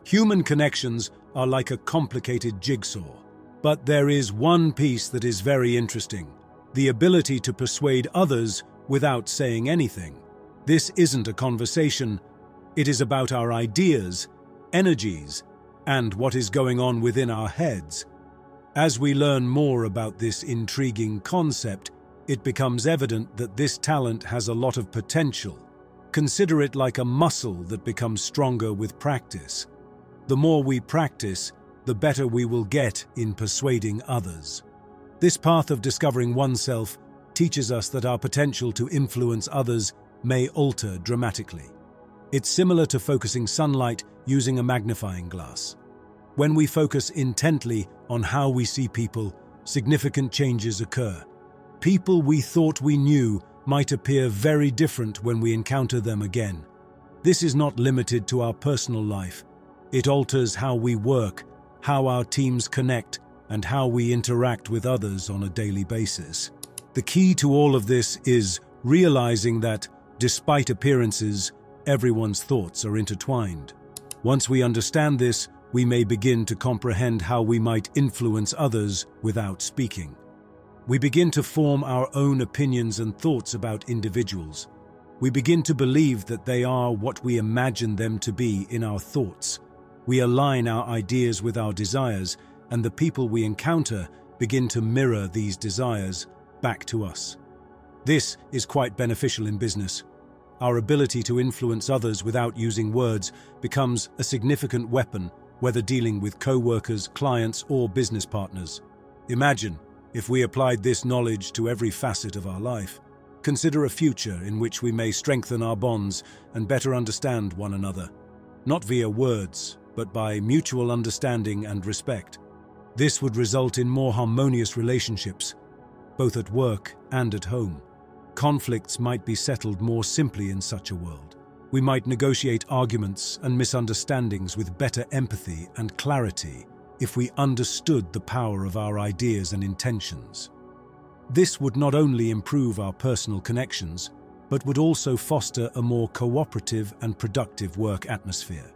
Human connections are like a complicated jigsaw. But there is one piece that is very interesting: the ability to persuade others without saying anything. This isn't a conversation. It is about our ideas, energies, and what is going on within our heads. As we learn more about this intriguing concept, it becomes evident that this talent has a lot of potential. Consider it like a muscle that becomes stronger with practice. The more we practice, the better we will get in persuading others. This path of discovering oneself teaches us that our potential to influence others may alter dramatically. It's similar to focusing sunlight using a magnifying glass. When we focus intently on how we see people, significant changes occur. People we thought we knew might appear very different when we encounter them again. This is not limited to our personal life. It alters how we work, how our teams connect, and how we interact with others on a daily basis. The key to all of this is realizing that, despite appearances, everyone's thoughts are intertwined. Once we understand this, we may begin to comprehend how we might influence others without speaking. We begin to form our own opinions and thoughts about individuals. We begin to believe that they are what we imagine them to be in our thoughts. We align our ideas with our desires, and the people we encounter begin to mirror these desires back to us. This is quite beneficial in business. Our ability to influence others without using words becomes a significant weapon, whether dealing with co-workers, clients, or business partners. Imagine if we applied this knowledge to every facet of our life. Consider a future in which we may strengthen our bonds and better understand one another, not via words, but by mutual understanding and respect. This would result in more harmonious relationships, both at work and at home. Conflicts might be settled more simply in such a world. We might negotiate arguments and misunderstandings with better empathy and clarity if we understood the power of our ideas and intentions. This would not only improve our personal connections, but would also foster a more cooperative and productive work atmosphere.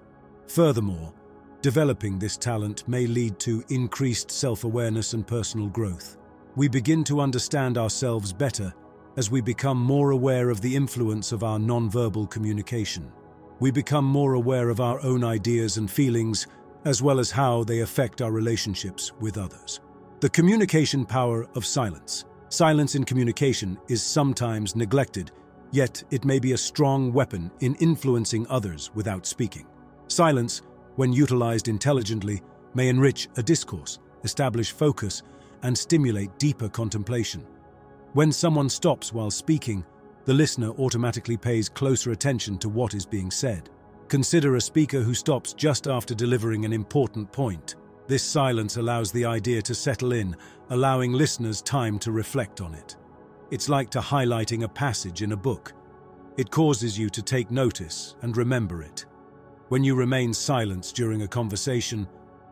Furthermore, developing this talent may lead to increased self-awareness and personal growth. We begin to understand ourselves better as we become more aware of the influence of our nonverbal communication. We become more aware of our own ideas and feelings, as well as how they affect our relationships with others. The communication power of silence. Silence in communication is sometimes neglected, yet it may be a strong weapon in influencing others without speaking. Silence, when utilized intelligently, may enrich a discourse, establish focus, and stimulate deeper contemplation. When someone stops while speaking, the listener automatically pays closer attention to what is being said. Consider a speaker who stops just after delivering an important point. This silence allows the idea to settle in, allowing listeners time to reflect on it. It's like highlighting a passage in a book. It causes you to take notice and remember it. When you remain silent during a conversation,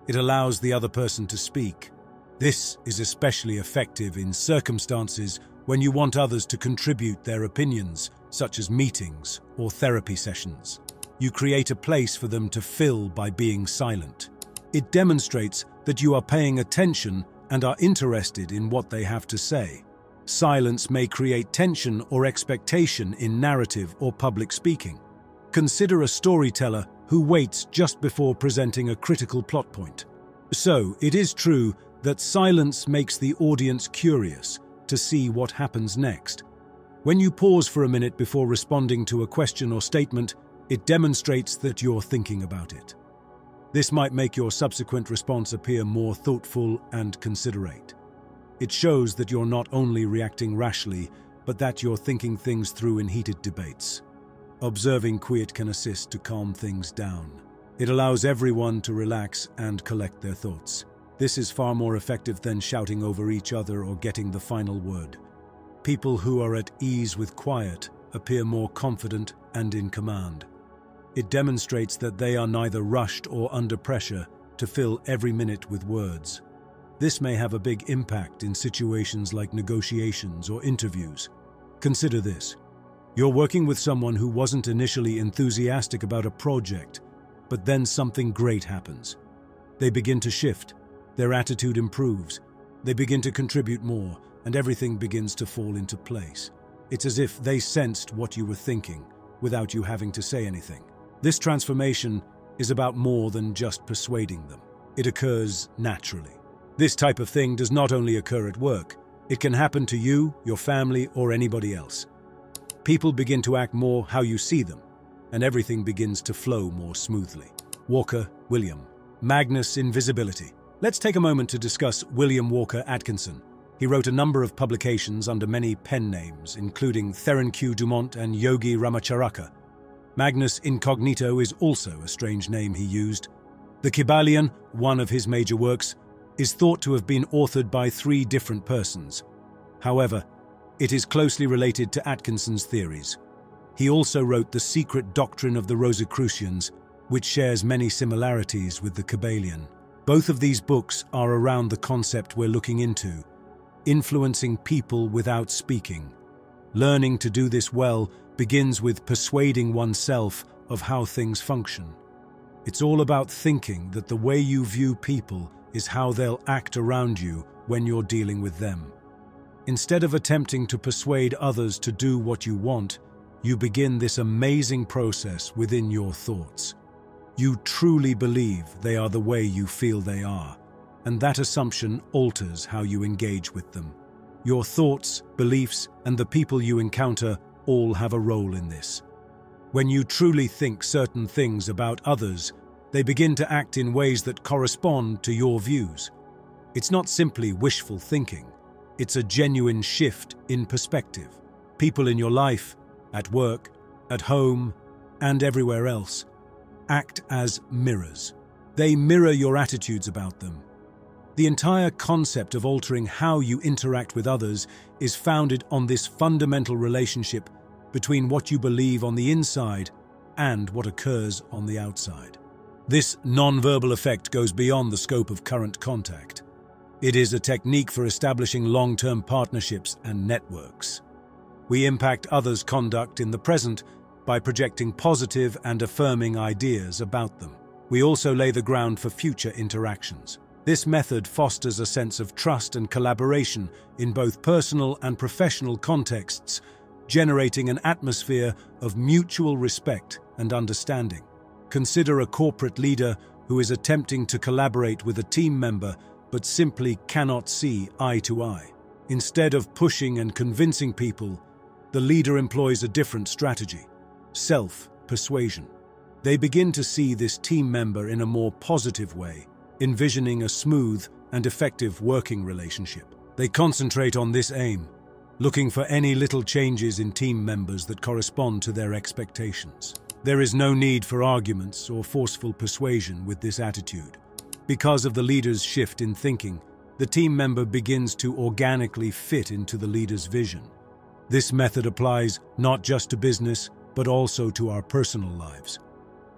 it allows the other person to speak. This is especially effective in circumstances when you want others to contribute their opinions, such as meetings or therapy sessions. You create a place for them to fill by being silent. It demonstrates that you are paying attention and are interested in what they have to say. Silence may create tension or expectation in narrative or public speaking. Consider a storyteller who waits just before presenting a critical plot point. So, it is true that silence makes the audience curious to see what happens next. When you pause for a minute before responding to a question or statement, it demonstrates that you're thinking about it. This might make your subsequent response appear more thoughtful and considerate. It shows that you're not only reacting rashly, but that you're thinking things through in heated debates. Observing quiet can assist to calm things down. It allows everyone to relax and collect their thoughts. This is far more effective than shouting over each other or getting the final word. People who are at ease with quiet appear more confident and in command. It demonstrates that they are neither rushed or under pressure to fill every minute with words. This may have a big impact in situations like negotiations or interviews. Consider this. You're working with someone who wasn't initially enthusiastic about a project. But then something great happens. They begin to shift, their attitude improves, they begin to contribute more, and everything begins to fall into place. It's as if they sensed what you were thinking, without you having to say anything. This transformation is about more than just persuading them. It occurs naturally. This type of thing does not only occur at work, it can happen to you, your family, or anybody else. People begin to act more how you see them, and everything begins to flow more smoothly. Walker, William. Magnus Invisibility. Let's take a moment to discuss William Walker Atkinson. He wrote a number of publications under many pen names, including Theron Q. Dumont and Yogi Ramacharaka. Magnus Incognito is also a strange name he used. The Kybalion, one of his major works, is thought to have been authored by 3 different persons. However, it is closely related to Atkinson's theories. He also wrote The Secret Doctrine of the Rosicrucians, which shares many similarities with the Kybalion. Both of these books are around the concept we're looking into: influencing people without speaking. Learning to do this well begins with persuading oneself of how things function. It's all about thinking that the way you view people is how they'll act around you when you're dealing with them. Instead of attempting to persuade others to do what you want, you begin this amazing process within your thoughts. You truly believe they are the way you feel they are, and that assumption alters how you engage with them. Your thoughts, beliefs, and the people you encounter all have a role in this. When you truly think certain things about others, they begin to act in ways that correspond to your views. It's not simply wishful thinking. It's a genuine shift in perspective. People in your life, at work, at home, and everywhere else, act as mirrors. They mirror your attitudes about them. The entire concept of altering how you interact with others is founded on this fundamental relationship between what you believe on the inside and what occurs on the outside. This non-verbal effect goes beyond the scope of current contact. It is a technique for establishing long-term partnerships and networks. We impact others' conduct in the present by projecting positive and affirming ideas about them. We also lay the ground for future interactions. This method fosters a sense of trust and collaboration in both personal and professional contexts, generating an atmosphere of mutual respect and understanding. Consider a corporate leader who is attempting to collaborate with a team member but simply cannot see eye to eye. Instead of pushing and convincing people, the leader employs a different strategy: self-persuasion. They begin to see this team member in a more positive way, envisioning a smooth and effective working relationship. They concentrate on this aim, looking for any little changes in team members that correspond to their expectations. There is no need for arguments or forceful persuasion with this attitude. Because of the leader's shift in thinking, the team member begins to organically fit into the leader's vision. This method applies not just to business, but also to our personal lives.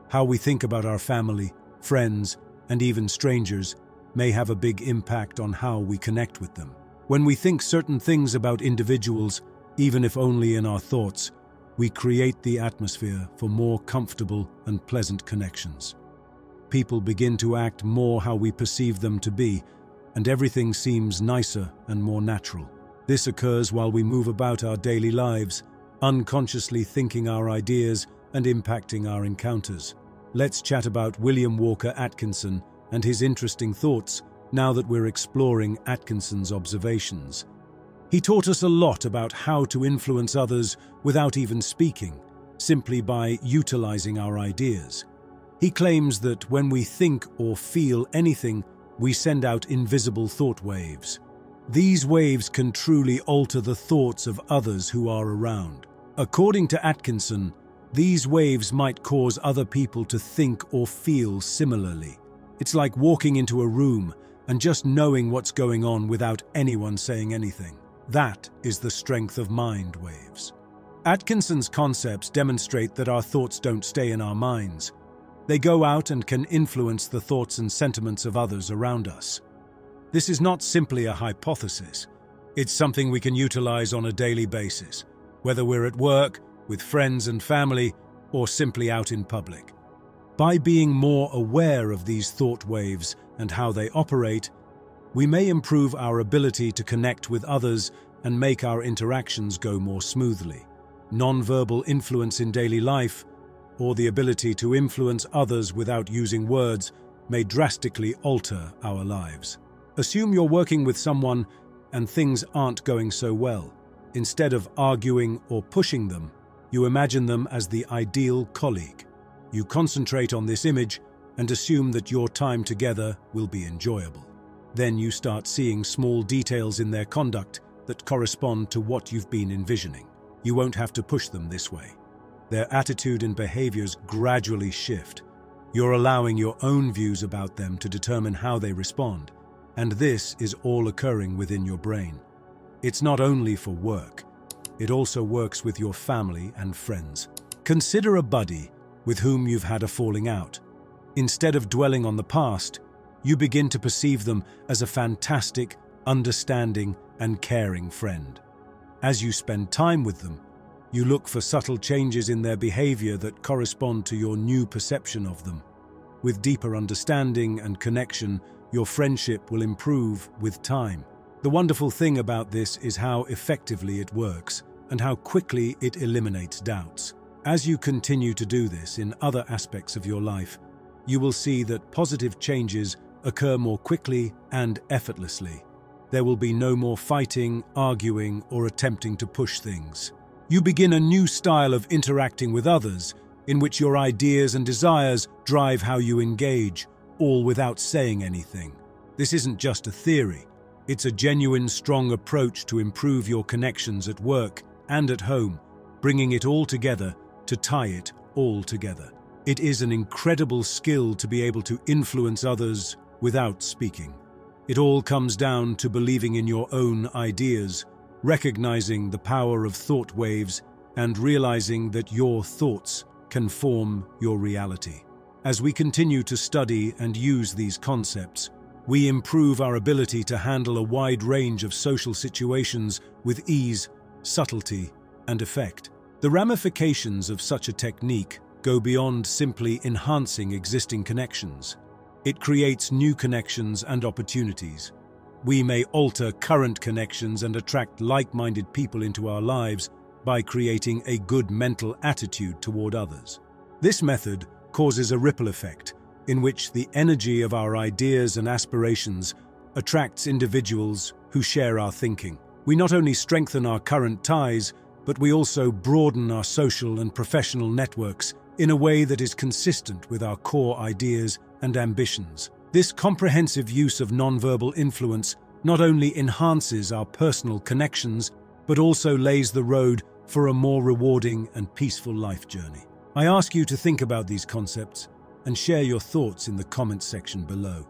How we think about our family, friends, and even strangers may have a big impact on how we connect with them. When we think certain things about individuals, even if only in our thoughts, we create the atmosphere for more comfortable and pleasant connections. People begin to act more how we perceive them to be, and everything seems nicer and more natural. This occurs while we move about our daily lives, unconsciously thinking our ideas and impacting our encounters. Let's chat about William Walker Atkinson and his interesting thoughts now that we're exploring Atkinson's observations. He taught us a lot about how to influence others without even speaking, simply by utilizing our ideas. He claims that when we think or feel anything, we send out invisible thought waves. These waves can truly alter the thoughts of others who are around. According to Atkinson, these waves might cause other people to think or feel similarly. It's like walking into a room and just knowing what's going on without anyone saying anything. That is the strength of mind waves. Atkinson's concepts demonstrate that our thoughts don't stay in our minds. They go out and can influence the thoughts and sentiments of others around us. This is not simply a hypothesis. It's something we can utilize on a daily basis, whether we're at work, with friends and family, or simply out in public. By being more aware of these thought waves and how they operate, we may improve our ability to connect with others and make our interactions go more smoothly. Nonverbal influence in daily life, or the ability to influence others without using words, may drastically alter our lives. Assume you're working with someone and things aren't going so well. Instead of arguing or pushing them, you imagine them as the ideal colleague. You concentrate on this image and assume that your time together will be enjoyable. Then you start seeing small details in their conduct that correspond to what you've been envisioning. You won't have to push them this way. Their attitude and behaviors gradually shift. You're allowing your own views about them to determine how they respond, and this is all occurring within your brain. It's not only for work, it also works with your family and friends. Consider a buddy with whom you've had a falling out. Instead of dwelling on the past, you begin to perceive them as a fantastic, understanding, and caring friend. As you spend time with them, you look for subtle changes in their behavior that correspond to your new perception of them. With deeper understanding and connection, your friendship will improve with time. The wonderful thing about this is how effectively it works and how quickly it eliminates doubts. As you continue to do this in other aspects of your life, you will see that positive changes occur more quickly and effortlessly. There will be no more fighting, arguing, or attempting to push things. You begin a new style of interacting with others, in which your ideas and desires drive how you engage, all without saying anything. This isn't just a theory. It's a genuine, strong approach to improve your connections at work and at home, bringing it all together to tie it all together. It is an incredible skill to be able to influence others without speaking. It all comes down to believing in your own ideas, recognizing the power of thought waves, and realizing that your thoughts can form your reality. As we continue to study and use these concepts, we improve our ability to handle a wide range of social situations with ease, subtlety, and effect. The ramifications of such a technique go beyond simply enhancing existing connections. It creates new connections and opportunities. We may alter current connections and attract like-minded people into our lives by creating a good mental attitude toward others. This method causes a ripple effect in which the energy of our ideas and aspirations attracts individuals who share our thinking. We not only strengthen our current ties, but we also broaden our social and professional networks in a way that is consistent with our core ideas and ambitions. This comprehensive use of nonverbal influence not only enhances our personal connections, but also lays the road for a more rewarding and peaceful life journey. I ask you to think about these concepts and share your thoughts in the comments section below.